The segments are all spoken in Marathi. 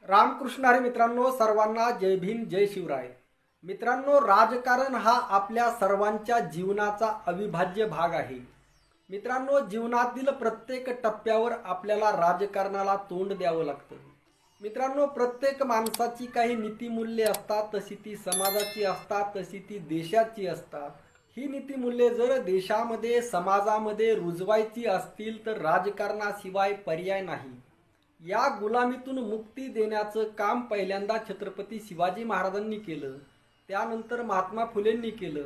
रामकृष्ण हरी मित्रांनो, सर्वांना जय भीम जय शिवराय. मित्रांनो, राजकारण हा आपल्या सर्वांच्या जीवनाचा अविभाज्य भाग आहे. मित्रांनो, जीवनातील प्रत्येक टप्प्यावर आपल्याला राजकारणाला तोंड द्यावं लागतं. मित्रांनो, प्रत्येक माणसाची काही नीतिमूल्ये असतात, तशी ती समाजाची असतात, तशी ती देशाची असतात. ही नीतिमूल्ये जर देशामध्ये समाजामध्ये रुजवायची असतील तर राजकारणाशिवाय पर्याय नाही. या गुलामीतून मुक्ती देण्याचं काम पहिल्यांदा छत्रपती शिवाजी महाराजांनी केलं, त्यानंतर महात्मा फुलेंनी केलं,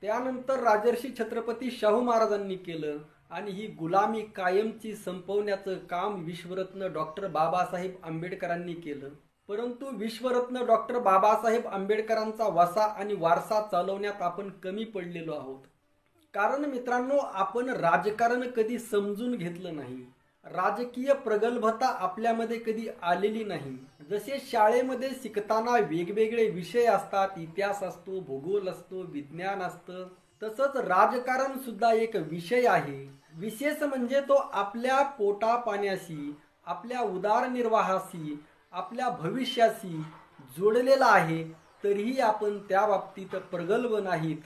त्यानंतर राजर्षी छत्रपती शाहू महाराजांनी केलं आणि ही गुलामी कायमची संपवण्याचं काम विश्वरत्न डॉक्टर बाबासाहेब आंबेडकरांनी केलं. परंतु विश्वरत्न डॉक्टर बाबासाहेब आंबेडकरांचा वसा आणि वारसा चालवण्यात आपण कमी पडलेलो आहोत. कारण मित्रांनो, आपण राजकारण कधी समजून घेतलं नाही. राजकीय प्रगल्भता आपल्यामध्ये कधी आलेली नाही. जसे शाळेमध्ये शिकताना वेगवेगळे विषय असतात, इतिहास असतो, भूगोल असतो, विज्ञान असतं, तसंच राजकारण सुद्धा एक विषय आहे. विशेष म्हणजे तो आपल्या पोटा पाण्याशी, आपल्या उदरनिर्वाहाशी, आपल्या भविष्याशी जोडलेला आहे. तरीही आपण त्या बाबतीत प्रगल्भ नाहीत.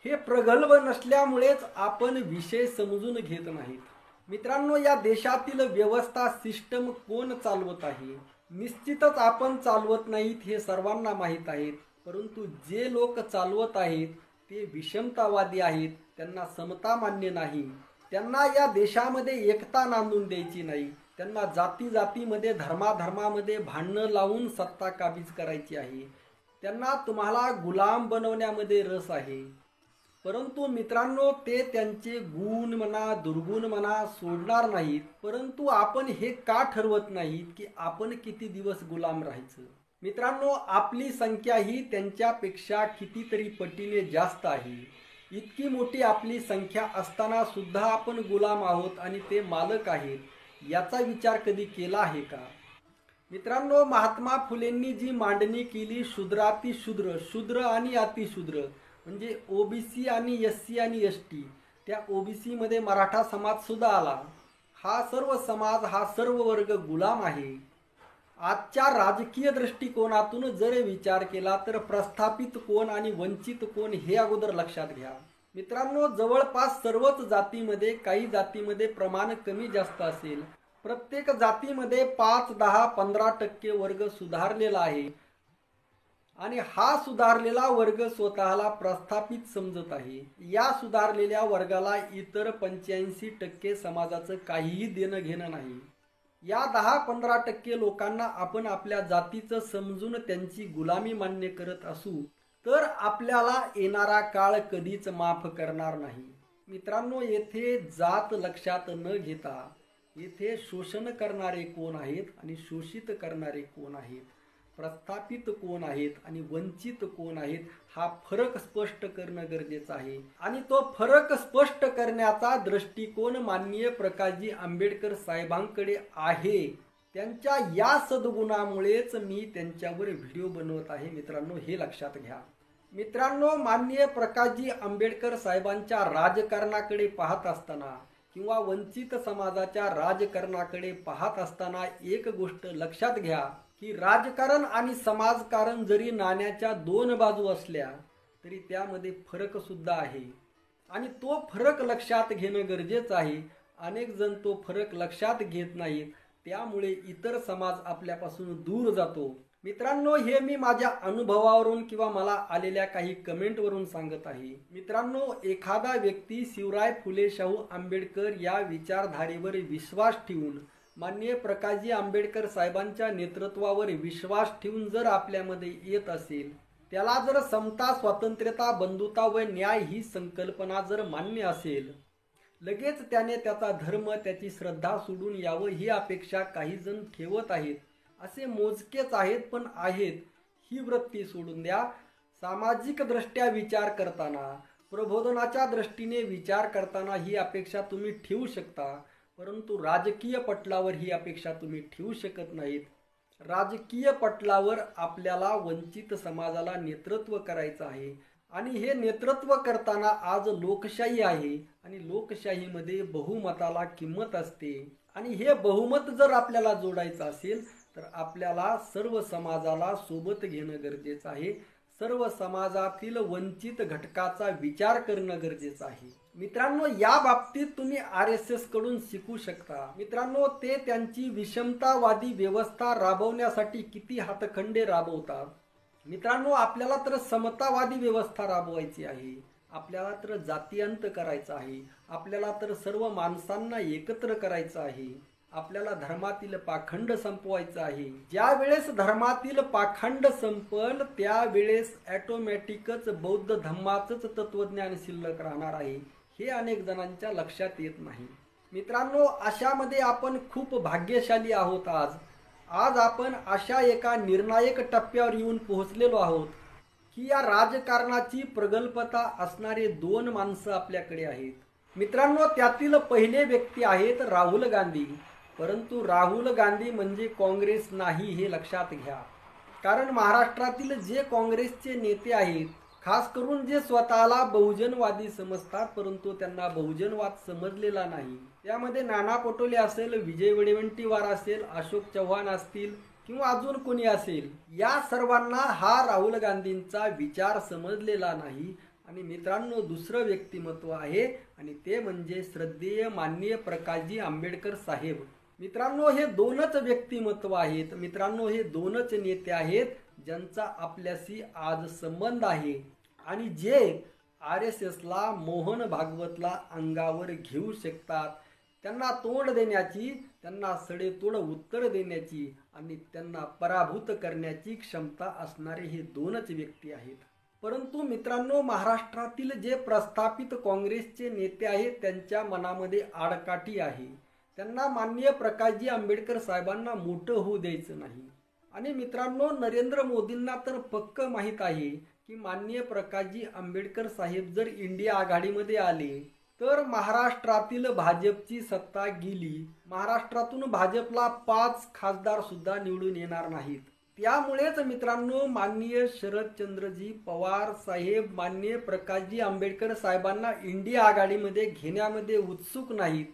हे प्रगल्भ नसल्यामुळेच आपण विषय समजून घेत नाहीत. मित्रांनो, या देशातील व्यवस्था सिस्टम कोण चालवत आहे? निश्चितच आपण चालवत नाहीत, हे सर्वांना माहीत आहे. परंतु जे लोक चालवत आहेत ते विषमतावादी आहेत. त्यांना समता मान्य नाही. त्यांना या देशामध्ये एकता नांदून द्यायची नाही. त्यांना जाती जातीमध्ये, धर्माधर्मामध्ये भांडणं लावून सत्ता काबीज करायची आहे. त्यांना तुम्हाला गुलाम बनवण्यामध्ये रस आहे. परंतु मित्रांनो, ते त्यांचे गुण म्हणा, दुर्गुण म्हणा सोडणार नाहीत. परंतु आपण हे का ठरवत नाहीत की आपण किती दिवस गुलाम राहायचं? मित्रांनो, आपली संख्या ही त्यांच्यापेक्षा कितीतरी पटीने जास्त आहे. इतकी मोठी आपली संख्या असताना सुद्धा आपण गुलाम आहोत आणि ते मालक आहेत. याचा विचार कधी केला आहे का? मित्रांनो, महात्मा फुलेंनी जी मांडणी केली, शूद्रातिशूद्र, शूद्र आणि अतिशूद्र, म्हणजे ओबीसी आणि एससी आणि एसटी, त्या ओबीसी मध्ये मराठा समाज सुद्धा आला. हा सर्व समाज, हा सर्व वर्ग गुलाम आहे. आजच्या राजकीय दृष्टिकोनातून जर विचार केला तर प्रस्थापित कोण आणि वंचित कोण हे अगोदर लक्षात घ्या. मित्रांनो, जवळपास सर्वच जातीमध्ये, काही जातीमध्ये प्रमाण कमी जास्त असेल, प्रत्येक जातीमध्ये 5, 10, 15% वर्ग सुधारलेला आहे आणि हा सुधारलेला वर्ग स्वतःला प्रस्थापित समजत आहे. या सुधारलेल्या वर्गाला इतर 85% समाजाचं काहीही देणं घेणं नाही. या 10-15% लोकांना आपण आपल्या जातीचं समजून त्यांची गुलामी मान्य करत असू तर आपल्याला येणारा काळ कधीच माफ करणार नाही. मित्रांनो, येथे जात लक्षात न घेता येथे शोषण करणारे कोण आहेत आणि शोषित करणारे कोण आहेत, प्रस्थापित कोण आहेत आणि वंचित कोण आहेत, हा फरक स्पष्ट करणं गरजेचं आहे. आणि तो फरक स्पष्ट करण्याचा दृष्टिकोन माननीय प्रकाशजी आंबेडकर साहेबांकडे आहे. त्यांच्या या सद्गुणामुळेच मी त्यांच्यावर व्हिडिओ बनवत आहे. मित्रांनो, हे लक्षात घ्या. मित्रांनो, माननीय प्रकाशजी आंबेडकर साहेबांच्या राजकारणाकडे पाहत असताना किंवा वंचित समाजाच्या राजकारणाकडे पाहत असताना एक गोष्ट लक्षात घ्या की राजकारण आणि समाजकारण जरी नाण्याच्या दोन बाजू असल्या तरी त्यामध्ये फरक सुद्धा आहे आणि तो फरक लक्षात घेणं गरजेचं आहे. अनेक जण तो फरक लक्षात घेत नाहीत, त्यामुळे इतर समाज आपल्यापासून दूर जातो. मित्रांनो, हे मी माझ्या अनुभवावरून किंवा मला आलेल्या काही कमेंटवरून सांगत आहे. मित्रांनो, एखादा व्यक्ती शिवराय फुले शाहू आंबेडकर या विचारधारेवर विश्वास ठेवून, माननीय प्रकाशजी आंबेडकर साहेबांच्या नेतृत्वावर विश्वास ठेवून जर आपल्यामध्ये येत असेल, त्याला जर समता, स्वातंत्र्यता, बंधुता व न्याय ही संकल्पना जर मान्य असेल, लगेच त्याने त्याचा धर्म, त्याची श्रद्धा सोडून यावं ही अपेक्षा काही जण ठेवत आहेत. असे मोजकेच आहेत, पण आहेत. ही वृत्ती सोडून द्या. सामाजिक दृष्ट्या विचार करताना, प्रबोधनाच्या दृष्टीने विचार करताना ही अपेक्षा तुम्ही ठेवू शकता, परंतु राजकीय पटलावर ही अपेक्षा तुम्ही ठेवू शकत नाहीत. राजकीय पटलावर आपल्याला वंचित समाजाला नेतृत्व करायचं आहे आणि हे नेतृत्व करताना आज लोकशाही आहे आणि लोकशाहीमध्ये बहुमताला किंमत असते आणि हे बहुमत जर आपल्याला जोडायचं असेल तर आपल्याला सर्व समाजाला सोबत घेणं गरजेचं आहे। सर्व समाजातील वंचित घटकाचा विचार करणं गरजेचं आहे। मित्रांनो, या बाबतीत तुम्ही RSS कडून शिकू शकता। मित्रांनो, ते त्यांची विषमतावादी व्यवस्था राबवण्यासाठी किती हातखंडे राबवतात। मित्रांनो, आपल्याला तर समतावादी व्यवस्था राबवायची आहे, आपल्याला तर जातीअंत करायचा आहे, आपल्याला तर सर्व माणसांना एकत्र करायचं आहे, आपल्याला धर्मातील पाखंड संपवायचा आहे। ज्या वेळेस धर्मातील पाखंड संपल त्यावेळेस ऑटोमॅटिकच बौद्ध धम्माचंच तत्वज्ञान शिल्लक राहणार आहे, हे अनेक जणांच्या लक्षात येत नाही। मित्रांनो, अशामध्ये आपण खूप भाग्यशाली आहोत। आज आपण अशा एका निर्णायक टप्प्यावर येऊन पोहोचलेलो आहोत की या राजकारणाची प्रगल्भता असणारे 2 माणसं आपल्याकडे आहेत। मित्रांनो, त्यातील पहिले व्यक्ती आहेत राहुल गांधी। परंतु राहुल गांधी म्हणजे काँग्रेस नाही, हे लक्षात घ्या। कारण महाराष्ट्रातील जे काँग्रेसचे नेते आहेत, खास करून जे स्वतःला बहुजनवादी समजतात परंतु त्यांना बहुजनवाद समजलेला नाही, त्यामध्ये नाना पटोले असेल, विजय वडेवंटीवार असेल, अशोक चव्हाण असतील किंवा अजून कोणी असेल, या सर्वांना हा राहुल गांधींचा विचार समजलेला नाही। आणि मित्रांनो, दुसरं व्यक्तिमत्व आहे आणि ते म्हणजे श्रद्धेय माननीय प्रकाशजी आंबेडकर साहेब। मित्रांनो, हे 2च व्यक्तिमत्व आहेत। मित्रांनो, हे 2च नेते आहेत ज्यांचा आपल्याशी आज संबंध आहे आणि जे RSS ला, मोहन भागवतला अंगावर घेऊ शकतात। त्यांना तोंड देण्याची, त्यांना सडेतोड उत्तर देण्याची आणि त्यांना पराभूत करण्याची क्षमता असणारे हे 2च व्यक्ती आहेत। परंतु मित्रांनो, महाराष्ट्रातील जे प्रस्थापित काँग्रेसचे नेते आहेत त्यांच्या मनामध्ये आडकाठी आहे। त्यांना माननीय प्रकाशजी आंबेडकर साहेबांना मोठं होऊ द्यायचं नाही। आणि मित्रांनो, नरेंद्र मोदींना तर पक्क माहीत आहे की माननीय प्रकाशजी आंबेडकर साहेब जर इंडिया आघाडीमध्ये आले तर महाराष्ट्रातील भाजपची सत्ता गेली। महाराष्ट्रातून भाजपला 5 खासदार सुद्धा निवडून येणार नाहीत। त्यामुळेच मित्रांनो, माननीय शरदचंद्रजी पवार साहेब माननीय प्रकाशजी आंबेडकर साहेबांना इंडिया आघाडीमध्ये घेण्यामध्ये उत्सुक नाहीत।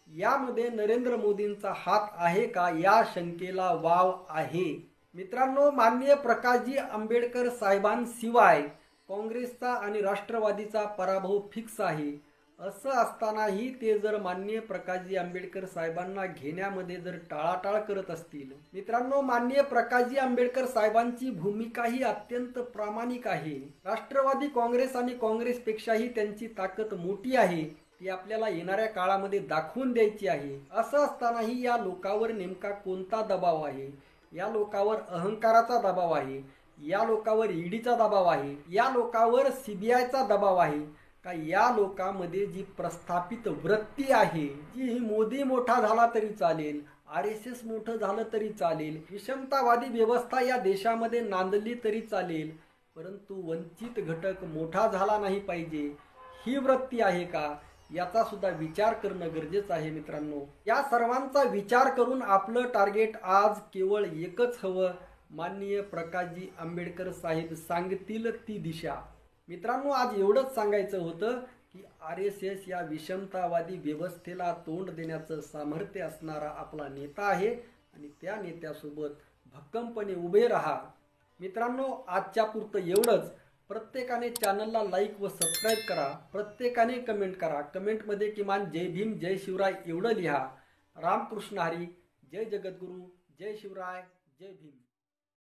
यामध्ये नरेंद्र मोदींचा हात आहे का, या शंकेला वाव आहे। मित्रांनो, माननीय प्रकाशजी आंबेडकर साहेबांशिवाय काँग्रेसचा आणि राष्ट्रवादीचा पराभव फिक्स आहे। असं असतानाही ते जर माननीय प्रकाशजी आंबेडकर साहेबांना घेण्यामध्ये जर टाळाटाळ करत असतील, मित्रांनो, माननीय प्रकाशजी आंबेडकर साहेबांची भूमिका ही अत्यंत प्रामाणिक आहे। राष्ट्रवादी काँग्रेस आणि काँग्रेसपेक्षाही त्यांची ताकद मोठी आहे, ती आपल्याला येणाऱ्या काळामध्ये दाखवून द्यायची आहे। असं असतानाही या लोकांवर नेमका कोणता दबाव आहे? या लोकांवर अहंकाराचा दबाव आहे, या लोकांवर ईडीचा दबाव आहे, या लोकांवर CBIचा दबाव आहे का? या लोकांमध्ये जी प्रस्थापित वृत्ती आहे, जी मोदी मोठा झाला तरी चालेल, RSS मोठं झालं तरी चालेल, विषमतावादी व्यवस्था या देशामध्ये नांदली तरी चालेल, परंतु वंचित घटक मोठा झाला नाही पाहिजे, ही वृत्ती आहे का? याचा सुद्धा विचार करणं गरजेचं आहे। मित्रांनो, या सर्वांचा विचार करून आपलं टार्गेट आज केवळ एकच हवं, माननीय प्रकाशजी आंबेडकर साहेब सांगतील ती दिशा। मित्रांनो, आज एवढंच सांगायचं होतं की RSS या विषमतावादी व्यवस्थेला तोंड देण्याचं सामर्थ्य असणारा आपला नेता आहे आणि त्या नेत्यासोबत भक्कमपणे उभे राहा। मित्रांनो, आजच्या पुरतं एवढंच। प्रत्येकाने चॅनलला लाईक व सबस्क्राईब करा, प्रत्येकाने कमेंट करा, कमेंटमध्ये किमान जय भीम जय शिवराय एवढं लिहा। रामकृष्ण हरी, जय जगद्गुरू, जय शिवराय, जय भीम।